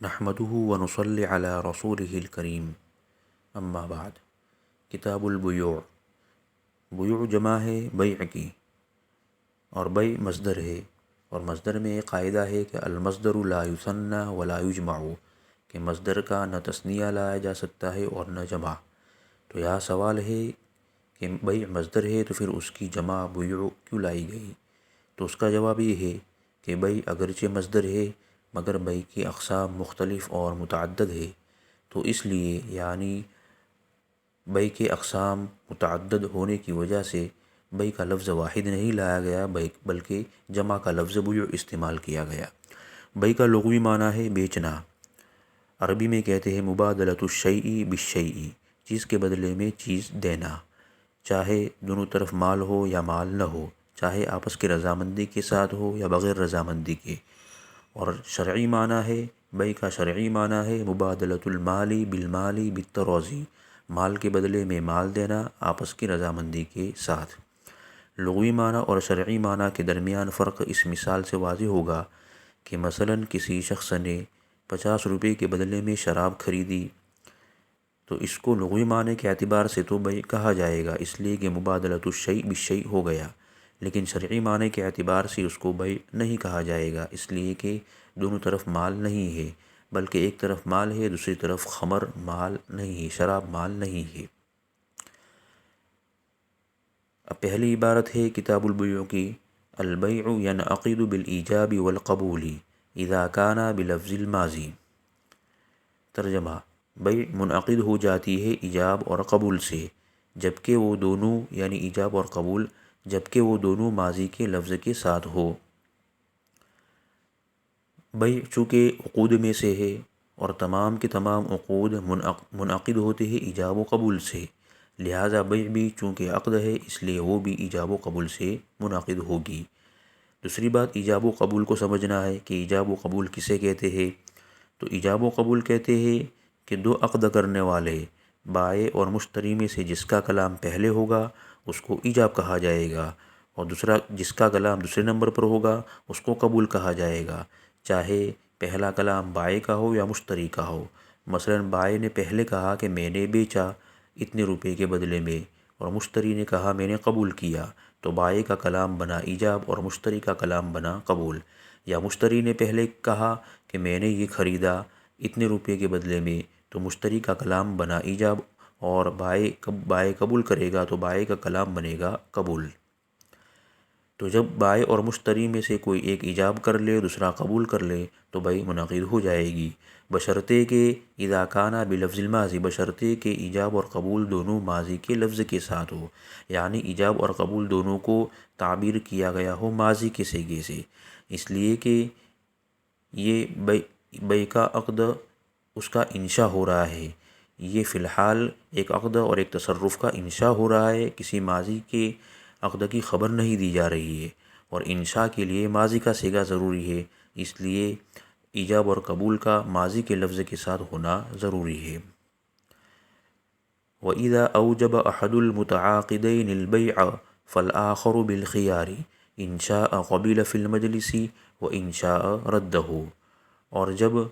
نحمده ونصلی علی رسوله الکریم اما بعد۔ کتاب البیوع۔ بیوع جمع ہے بیع کی، اور بیع مصدر ہے، اور مصدر میں ایک قاعدہ ہے کہ المصدر لا یثنی ولا یجمع، کہ مصدر کا نہ تثنیہ لایا جا سکتا ہے اور نہ جمع۔ تو یہاں سوال ہے کہ بیع مصدر ہے تو پھر اس کی جمع بیوع کیوں لائی گئی؟ تو اس کا جواب یہ ہے کہ بیع اگرچہ مصدر ہے مگر بیع کی اقسام مختلف اور متعدد ہے، تو اس لیے یعنی بیع کے اقسام متعدد ہونے کی وجہ سے بیع کا لفظ واحد نہیں لایا گیا بلکہ جمع کا لفظ بیوع استعمال کیا گیا۔ بیع کا لغوی معنی ہے بیچنا۔ عربی میں کہتے ہیں مبادلۃ الشیء بالشیء، چیز کے بدلے میں چیز دینا، چاہے دونوں طرف مال ہو یا مال نہ ہو، چاہے آپس کی رضامندی کے ساتھ ہو یا بغیر رضامندی کے۔ اور شرعی معنی ہے، بیع کا شرعی معنی ہے مبادلۃ المال بالمال بالتراضی، مال کے بدلے میں مال دینا آپس کی رضامندی کے ساتھ۔ لغوی معنی اور شرعی معنی کے درمیان فرق اس مثال سے واضح ہوگا کہ مثلاً کسی شخص نے 50 روپے کے بدلے میں شراب خریدی، تو اس کو لغوی معنی کے اعتبار سے تو بیع کہا جائے گا، اس لیے کہ مبادلۃ الشیء بالشیء ہو گیا، لیکن شرعی معنی کے اعتبار سے اس کو بیع نہیں کہا جائے گا، اس لیے کہ دونوں طرف مال نہیں ہے، بلکہ ایک طرف مال ہے دوسری طرف خمر مال نہیں ہے، شراب مال نہیں ہے۔ اب پہلی عبارت ہے کتاب البیوع کی، البیع ینعقد بالایجاب والقبول اذا کان بلفظ الماضی۔ ترجمہ: بیع منعقد ہو جاتی ہے ایجاب اور قبول سے جبکہ وہ دونوں یعنی ایجاب اور قبول جبکہ وہ دونوں ماضی کے لفظ کے ساتھ ہو۔ بیع چونکہ عقود میں سے ہے اور تمام کے تمام عقود منعقد ہوتے ہیں ایجاب و قبول سے، لہٰذا بیع بھی چونکہ عقد ہے اس لیے وہ بھی ایجاب و قبول سے منعقد ہوگی۔ دوسری بات ایجاب و قبول کو سمجھنا ہے کہ ایجاب و قبول کسے کہتے ہیں۔ تو ایجاب و قبول کہتے ہیں کہ دو عقد کرنے والے بائع اور مشتری میں سے جس کا کلام پہلے ہوگا اس کو ایجاب کہا جائے گا، اور دوسرا جس کا کلام دوسرے نمبر پر ہوگا اس کو قبول کہا جائے گا، چاہے پہلا کلام بائع کا ہو یا مشتری کا ہو۔ مثلاً بائع نے پہلے کہا کہ میں نے بیچا اتنے روپے کے بدلے میں، اور مشتری نے کہا میں نے قبول کیا، تو بائع کا کلام بنا ایجاب اور مشتری کا کلام بنا قبول۔ یا مشتری نے پہلے کہا کہ میں نے یہ خریدا اتنے روپے کے بدلے میں، تو مشتری کا کلام بنا ایجاب، اور بائع قبول کرے گا تو بائع کا کلام بنے گا قبول۔ تو جب بائع اور مشتری میں سے کوئی ایک ایجاب کر لے دوسرا قبول کر لے تو بیع منعقد ہو جائے گی، بشرطے کہ اذا کان بلفظ الماضی، بشرطے کہ ایجاب اور قبول دونوں ماضی کے لفظ کے ساتھ ہو، یعنی ایجاب اور قبول دونوں کو تعبیر کیا گیا ہو ماضی کے صیغے سے، اس لیے کہ یہ بیع کا عقد اس کا انشاء ہو رہا ہے، یہ فی الحال ایک عقد اور ایک تصرف کا انشاء ہو رہا ہے، کسی ماضی کے عقد کی خبر نہیں دی جا رہی ہے، اور انشاء کے لیے ماضی کا صیغہ ضروری ہے، اس لیے ایجاب اور قبول کا ماضی کے لفظ کے ساتھ ہونا ضروری ہے۔ وَإِذَا أَوْجَبَ أَحَدُ الْمُتَعَاقِدَيْنِ الْبَيْعَ فَالْآخَرُ بِالْخِيَارِ إِنْ شَاءَ قَبِلَ فِي الْمَجْلِسِ وَإِنْ شَاءَ رَدَّهُ۔ اور جب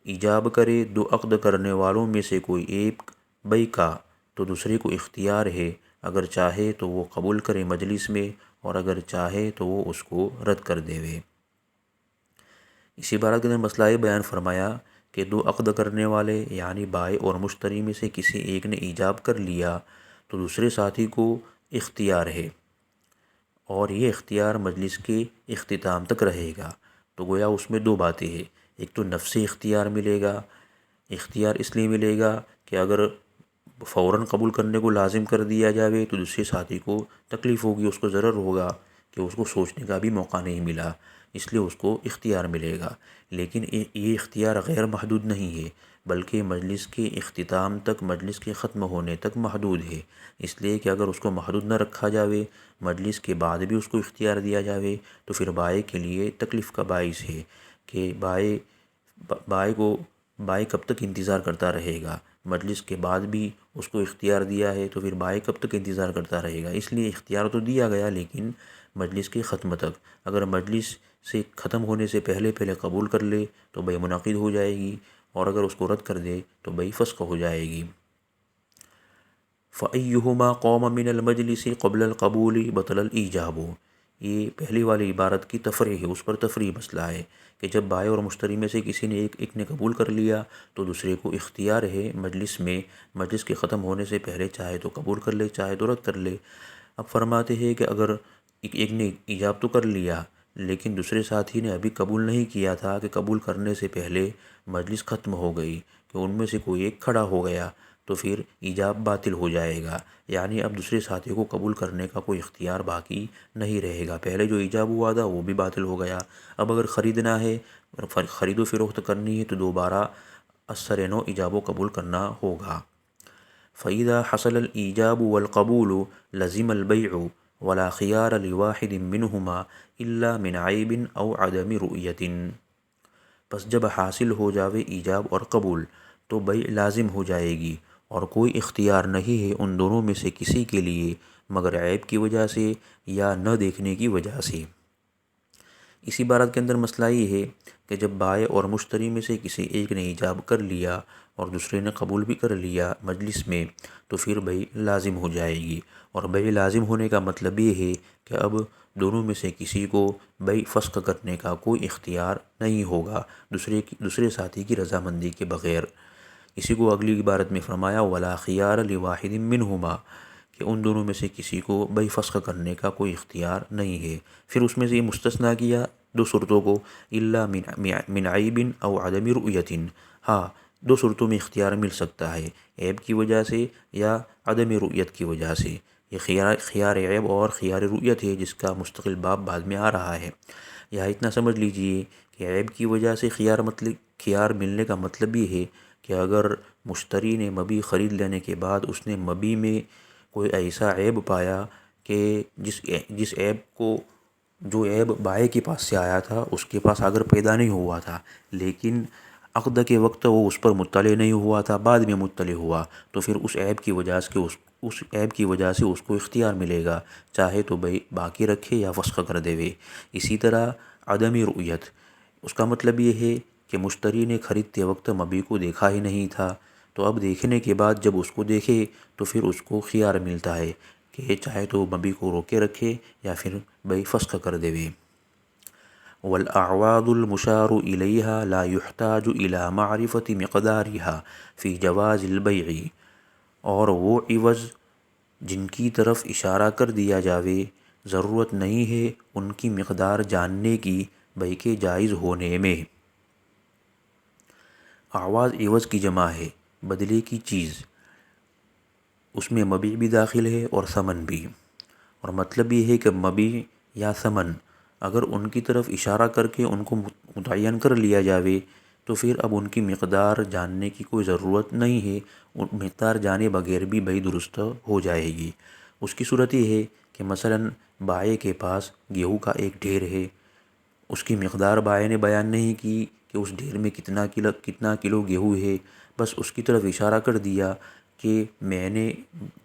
ایجاب کرے دو عقد کرنے والوں میں سے کوئی ایک بیع کا تو دوسرے کو اختیار ہے، اگر چاہے تو وہ قبول کرے مجلس میں اور اگر چاہے تو وہ اس کو رد کر دے۔ اسی عبارت کے اندر مسئلہ یہ بیان فرمایا کہ دو عقد کرنے والے یعنی بائع اور مشتری میں سے کسی ایک نے ایجاب کر لیا تو دوسرے ساتھی کو اختیار ہے، اور یہ اختیار مجلس کے اختتام تک رہے گا۔ تو گویا اس میں دو باتیں ہیں، ایک تو نفسی اختیار ملے گا، اختیار اس لیے ملے گا کہ اگر فوراً قبول کرنے کو لازم کر دیا جاوے تو دوسرے ساتھی کو تکلیف ہوگی، اس کو ضرر ہوگا کہ اس کو سوچنے کا بھی موقع نہیں ملا، اس لیے اس کو اختیار ملے گا۔ لیکن یہ اختیار غیر محدود نہیں ہے بلکہ مجلس کے اختتام تک، مجلس کے ختم ہونے تک محدود ہے، اس لیے کہ اگر اس کو محدود نہ رکھا جاوے، مجلس کے بعد بھی اس کو اختیار دیا جاوے تو پھر بائع کے لیے تکلیف کا باعث ہے کہ بائع کب تک انتظار کرتا رہے گا، مجلس کے بعد بھی اس کو اختیار دیا ہے تو پھر بائع کب تک انتظار کرتا رہے گا، اس لیے اختیار تو دیا گیا لیکن مجلس کے ختم تک۔ اگر مجلس سے ختم ہونے سے پہلے قبول کر لے تو بیع منعقد ہو جائے گی، اور اگر اس کو رد کر دے تو بھئی فسخ ہو جائے گی۔ فَأَيُّهُمَا قَوْمَ مِنَ الْمَجْلِسِ قَبْلَ الْقَبُولِ بَطَلَ الْإِيجَابُ۔ یہ پہلی والی عبارت کی تفریح ہے، اس پر تفریح مسئلہ ہے کہ جب بائع اور مشتری میں سے کسی نے ایک نے قبول کر لیا تو دوسرے کو اختیار ہے مجلس کے ختم ہونے سے پہلے چاہے تو قبول کر لے چاہے تو رد کر لے۔ اب فرماتے ہیں کہ اگر ایک نے ایجاب تو کر لیا لیکن دوسرے ساتھی نے ابھی قبول نہیں کیا تھا کہ قبول کرنے سے پہلے مجلس ختم ہو گئی، کہ ان میں سے کوئی ایک کھڑا ہو گیا تو پھر ایجاب باطل ہو جائے گا، یعنی اب دوسرے ساتھی کو قبول کرنے کا کوئی اختیار باقی نہیں رہے گا۔ پہلے جو ایجاب ہوا تھا وہ بھی باطل ہو گیا۔ اب اگر خریدنا ہے، خرید و فروخت کرنی ہے تو دوبارہ اثر نو ایجاب و قبول کرنا ہوگا۔ فَإِذَا حَصَلَ الْإِيجَابُ وَالْقَبُولُ لَزِمَ الْبَيْعُ وَلَا خِيَارَ لِوَاحِدٍ مِّنْهُمَا إِلَّا مِنْ عَيْبٍ أَوْ عَدَمِ رُؤْيَةٍ۔ پس جب حاصل ہو جاوے ایجاب اور قبول تو بیع لازم ہو جائے گی اور کوئی اختیار نہیں ہے ان دونوں میں سے کسی کے لیے مگر عیب کی وجہ سے یا نہ دیکھنے کی وجہ سے۔ اس عبارت کے اندر مسئلہ یہ ہے کہ جب بائع اور مشتری میں سے کسی ایک نے ایجاب کر لیا اور دوسرے نے قبول بھی کر لیا مجلس میں تو پھر بیع لازم ہو جائے گی، اور بیع لازم ہونے کا مطلب یہ ہے کہ اب دونوں میں سے کسی کو بیع فسخ کرنے کا کوئی اختیار نہیں ہوگا دوسرے ساتھی کی رضامندی کے بغیر۔ اسی کو اگلی عبارت میں فرمایا وَلَا خِيَارَ لِوَاحِدٍ مِّنْهُمَا، کہ ان دونوں میں سے کسی کو بیع فسخ کرنے کا کوئی اختیار نہیں ہے۔ پھر اس میں سے یہ مستثنیٰ کیا دو صورتوں کو، الا من عیب او عدم رؤیت، ہاں دو صورتوں میں اختیار مل سکتا ہے، عیب کی وجہ سے یا عدم رؤیت کی وجہ سے۔ یہ خیار عیب اور خیار رؤیت ہے جس کا مستقل باب بعد میں آ رہا ہے۔ یہاں اتنا سمجھ لیجئے کہ عیب کی وجہ سے خیار ملنے کا مطلب یہ ہے کہ اگر مشتری نے مبیع خرید لینے کے بعد اس نے مبیع میں کوئی ایسا عیب پایا کہ جس عیب کو جو عیب بائع کے پاس سے آیا تھا اس کے پاس اگر پیدا نہیں ہوا تھا لیکن عقد کے وقت وہ اس پر مطلع نہیں ہوا تھا، بعد میں مطلع ہوا، تو پھر اس عیب کی وجہ سے اس کو اختیار ملے گا، چاہے تو بیع باقی رکھے یا فسخ کر دے۔ اسی طرح عدم رؤیت، اس کا مطلب یہ ہے کہ مشتری نے خریدتے وقت مبیع کو دیکھا ہی نہیں تھا، تو اب دیکھنے کے بعد جب اس کو دیکھے تو پھر اس کو خیار ملتا ہے کہ چاہے تو مبیع کو روکے رکھے یا پھر بیع فسخ کر دے۔ والأعواض المشار إليها لا يحتاج إلى معرفة مقدارها في جواز البيع، اور وہ عوض جن کی طرف اشارہ کر دیا جاوے ضرورت نہیں ہے ان کی مقدار جاننے کی بیع کے جائز ہونے میں۔ اعواض عوض کی جمع ہے، بدلے کی چیز، اس میں مبیع بھی داخل ہے اور ثمن بھی، اور مطلب یہ ہے کہ مبیع یا ثمن اگر ان کی طرف اشارہ کر کے ان کو متعین کر لیا جاوے تو پھر اب ان کی مقدار جاننے کی کوئی ضرورت نہیں ہے، مقدار جانے بغیر بھی بیع درست ہو جائے گی۔ اس کی صورت یہ ہے کہ مثلا بائع کے پاس گیہوں کا ایک ڈھیر ہے، اس کی مقدار بائع نے بیان نہیں کی کہ اس ڈھیر میں کتنا کلو گیہوں ہے، بس اس کی طرف اشارہ کر دیا کہ میں نے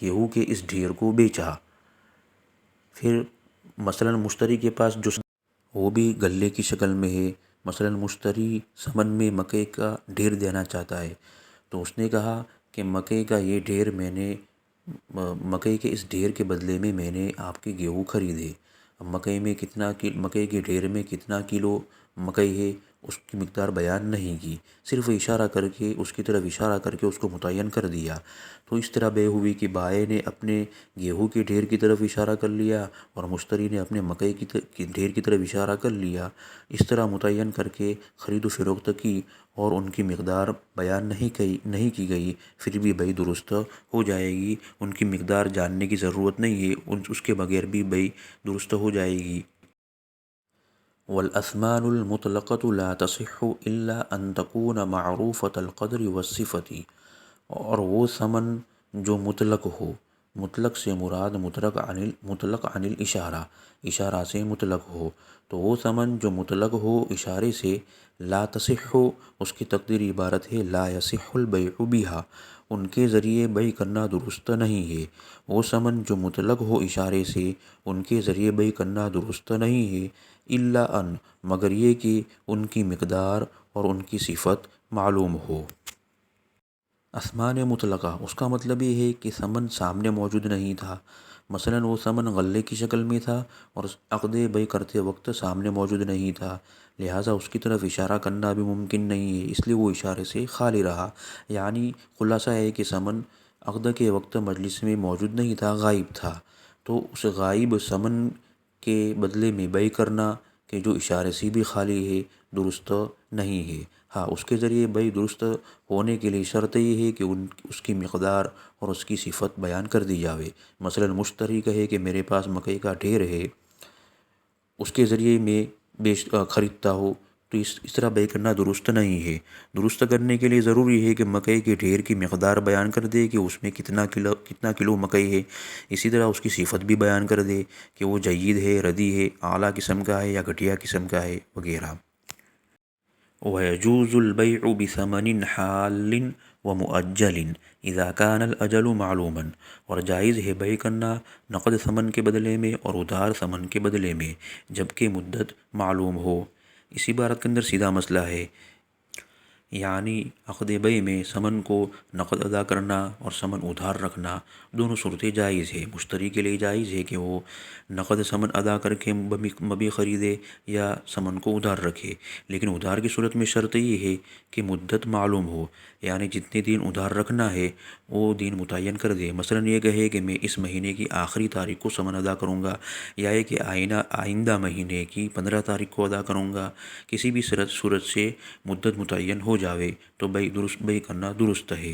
گیہوں کے اس ڈھیر کو بیچا۔ پھر مثلا مشتری کے پاس جو وہ بھی غلے کی شکل میں ہے، مثلا مشتری ثمن میں مکئی کا ڈھیر دینا چاہتا ہے، تو اس نے کہا کہ مکئی کا یہ ڈھیر مکئی کے اس ڈھیر کے بدلے میں میں نے آپ کے گیہوں خریدے۔ اب مکئی کے ڈھیر میں کتنا کلو مکئی ہے اس کی مقدار بیان نہیں کی، صرف اشارہ کر کے اس کی طرف اشارہ کر کے اس کو متعین کر دیا، تو اس طرح بیع ہوئی کہ بائع نے اپنے گیہوں کے ڈھیر کی طرف اشارہ کر لیا اور مشتری نے اپنے مکئی کی ڈھیر کی طرف اشارہ کر لیا، اس طرح متعین کر کے خرید و فروخت کی اور ان کی مقدار بیان نہیں کی گئی، پھر بھی بیع درست ہو جائے گی، ان کی مقدار جاننے کی ضرورت نہیں ہے، اس کے بغیر بھی بیع درست ہو جائے گی۔ والأثمان المطلقة لا تصح إلا أن تكون معروفة القدر والصفة، اور وہ ثمن جو مطلق ہو، مطلق سے مراد مطلق عن الاشارہ، اشارہ سے مطلق ہو، تو وہ ثمن جو مطلق ہو اشارے سے، لا تصح، اس کی تقدیری عبارت ہے لا يصح البيع بها، ان کے ذریعے بیع کرنا درست نہیں ہے۔ وہ ثمن جو مطلق ہو اشارے سے ان کے ذریعے بیع کرنا درست نہیں ہے، الا ان، مگر یہ کہ ان کی مقدار اور ان کی صفت معلوم ہو۔ اثمان مطلقہ، اس کا مطلب یہ ہے کہ ثمن سامنے موجود نہیں تھا، مثلا وہ ثمن غلے کی شکل میں تھا اور عقد بیع کرتے وقت سامنے موجود نہیں تھا، لہٰذا اس کی طرف اشارہ کرنا بھی ممکن نہیں ہے، اس لیے وہ اشارے سے خالی رہا۔ یعنی خلاصہ ہے کہ ثمن عقد کے وقت مجلس میں موجود نہیں تھا، غائب تھا، تو اس غائب ثمن کے بدلے میں بیع کرنا کہ جو اشارے سے بھی خالی ہے درست نہیں ہے۔ ہاں، اس کے ذریعے بیع درست ہونے کے لیے شرط یہ ہے کہ اس کی مقدار اور اس کی صفت بیان کر دی جاوے۔ مثلا مشتری کہے کہ میرے پاس مکئی کا ڈھیر ہے، اس کے ذریعے میں خریدتا ہو، تو اس طرح بیع کرنا درست نہیں ہے۔ درست کرنے کے لیے ضروری ہے کہ مکئی کے ڈھیر کی مقدار بیان کر دے کہ اس میں کتنا کلو مکئی ہے، اسی طرح اس کی صفت بھی بیان کر دے کہ وہ جید ہے، ردی ہے، اعلیٰ قسم کا ہے یا گھٹیا قسم کا ہے وغیرہ۔ وَيَجُوزُ الْبَيْعُ بِثَمَنٍ حَالٍ وَمُؤَجَّلٍ اذا كان الاجل معلوما، اور جائز ہے بیع کرنا نقد ثمن کے بدلے میں اور ادھار ثمن کے بدلے میں جبکہ مدت معلوم ہو۔ اس عبارت کے اندر سیدھا مسئلہ ہے، یعنی عقد بیع میں ثمن کو نقد ادا کرنا اور ثمن ادھار رکھنا دونوں صورتیں جائز ہے۔ مشتری کے لیے جائز ہے کہ وہ نقد ثمن ادا کر کے مبیع خریدے یا ثمن کو ادھار رکھے، لیکن ادھار کی صورت میں شرط یہ ہے کہ مدت معلوم ہو، یعنی جتنے دن ادھار رکھنا ہے وہ دن متعین کر دے۔ مثلا یہ کہے کہ میں اس مہینے کی آخری تاریخ کو ثمن ادا کروں گا، یا یہ کہ آئندہ مہینے کی 15 تاریخ کو ادا کروں گا، کسی بھی صورت سے مدت متعین ہو جاوے تو بیع کرنا درست ہے۔